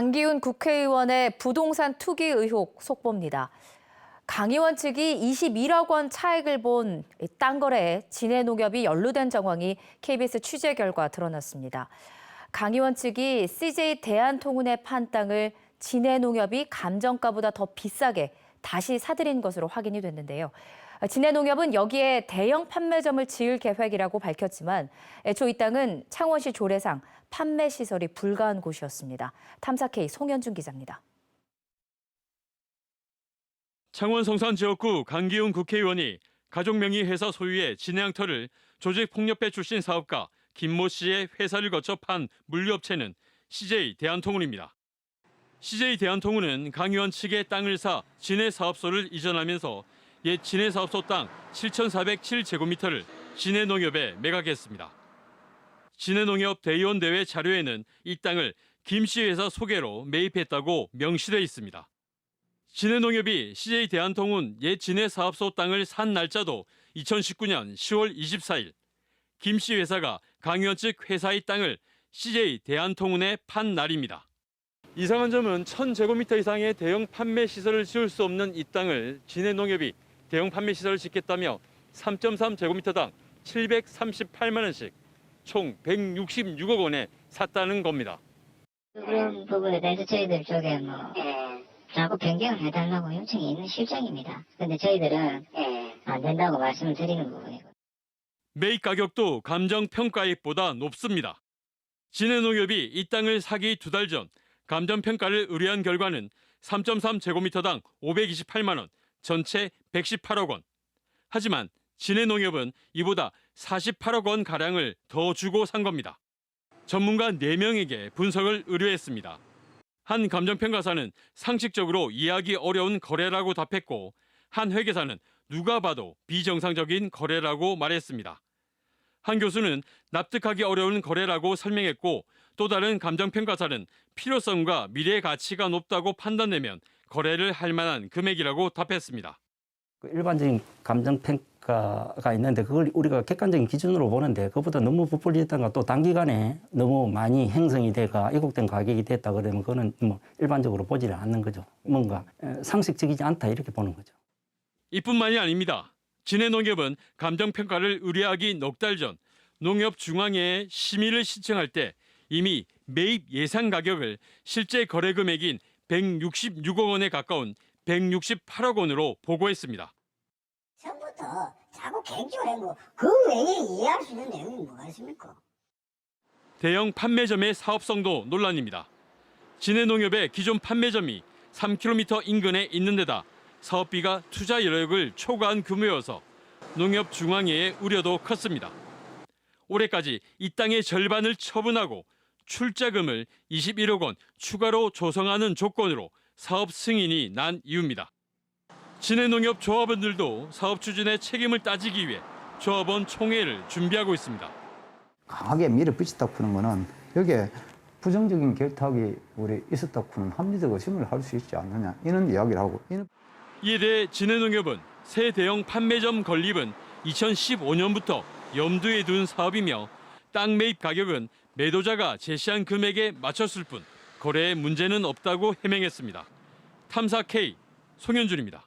강기훈 국회의원의 부동산 투기 의혹 속보입니다. 강 의원 측이 21억 원 차익을 본 땅 거래에 진해농협이 연루된 정황이 KBS 취재 결과 드러났습니다. 강 의원 측이 CJ 대한통운에 판 땅을 진해농협이 감정가보다 더 비싸게 다시 사들인 것으로 확인이 됐는데요. 진해농협은 여기에 대형 판매점을 지을 계획이라고 밝혔지만 애초 이 땅은 창원시 조례상 판매 시설이 불가한 곳이었습니다. 탐사K 송현준 기자입니다. 창원 성산 지역구 강기훈 국회의원이 가족명의 회사 소유의 진해항터를 조직폭력배 출신 사업가 김모 씨의 회사를 거쳐 판 물류업체는 CJ 대한통운입니다. CJ 대한통운은 강 의원 측의 땅을 사 진해 사업소를 이전하면서 옛 진해 사업소 땅 7,407제곱미터를 진해농협에 매각했습니다. 진해농협 대의원 대회 자료에는 이 땅을 김 씨 회사 소개로 매입했다고 명시돼 있습니다. 진해농협이 CJ 대한통운 옛 진해 사업소 땅을 산 날짜도 2019년 10월 24일. 김 씨 회사가 강 의원 측 회사의 땅을 CJ 대한통운에 판 날입니다. 이상한 점은 1,000제곱미터 이상의 대형 판매 시설을 지을 수 없는 이 땅을 진해농협이 대형 판매 시설을 짓겠다며 3.3제곱미터당 738만 원씩 총 166억 원에 샀다는 겁니다. 그런 부분에 대해서 저희들 쪽에 자꾸 변경을 해달라고 요청이 있는 실정입니다. 근데 저희들은 안 된다고 말씀을 드리는 부분이고. 매입 가격도 감정평가액보다 높습니다. 진해농협이 이 땅을 사기 2달 전 감정평가를 의뢰한 결과는 3.3제곱미터당 528만 원, 전체 118억 원. 하지만 진해농협은 이보다 48억 원 가량을 더 주고 산 겁니다. 전문가 4명에게 분석을 의뢰했습니다. 한 감정평가사는 상식적으로 이해하기 어려운 거래라고 답했고 한 회계사는 누가 봐도 비정상적인 거래라고 말했습니다. 한 교수는 납득하기 어려운 거래라고 설명했고 또 다른 감정평가사는 필요성과 미래 가치가 높다고 판단되면 거래를 할 만한 금액이라고 답했습니다. 일반적인 감정평가가 있는데 그걸 우리가 객관적인 기준으로 보는데 그것보다 너무 부풀리다가 또 단기간에 너무 많이 형성이 돼가 왜곡된 가격이 됐다 그러면 그거는 일반적으로 보지를 않는 거죠. 뭔가 상식적이지 않다 이렇게 보는 거죠. 이뿐만이 아닙니다. 진해농협은 감정평가를 의뢰하기 넉 달 전 농협중앙회에 심의를 신청할 때 이미 매입 예상 가격을 실제 거래 금액인 166억 원에 가까운 168억 원으로 보고했습니다. 처음부터 자꾸 갱조한 그 외에 이해할 수 있는 내용이 뭐가 있습니까? 대형 판매점의 사업성도 논란입니다. 진해농협의 기존 판매점이 3km 인근에 있는 데다 사업비가 투자 여력을 초과한 규모여서 농협중앙회의 우려도 컸습니다. 올해까지 이 땅의 절반을 처분하고 출자금을 21억 원 추가로 조성하는 조건으로 사업 승인이 난 이유입니다. 진해농협 조합원들도 사업 추진의 책임을 따지기 위해 조합원 총회를 준비하고 있습니다. 강하게 밀어붙였다고 하는 거는 여기에 부정적인 결탁이 우리 있었다고 하는 합리적 의심을 할 수 있지 않느냐 이런 이야기를 하고. 이에 대해 진해농협은 새 대형 판매점 건립은 2015년부터 염두에 둔 사업이며 땅 매입 가격은 매도자가 제시한 금액에 맞췄을 뿐 거래에 문제는 없다고 해명했습니다. 탐사K 송현준입니다.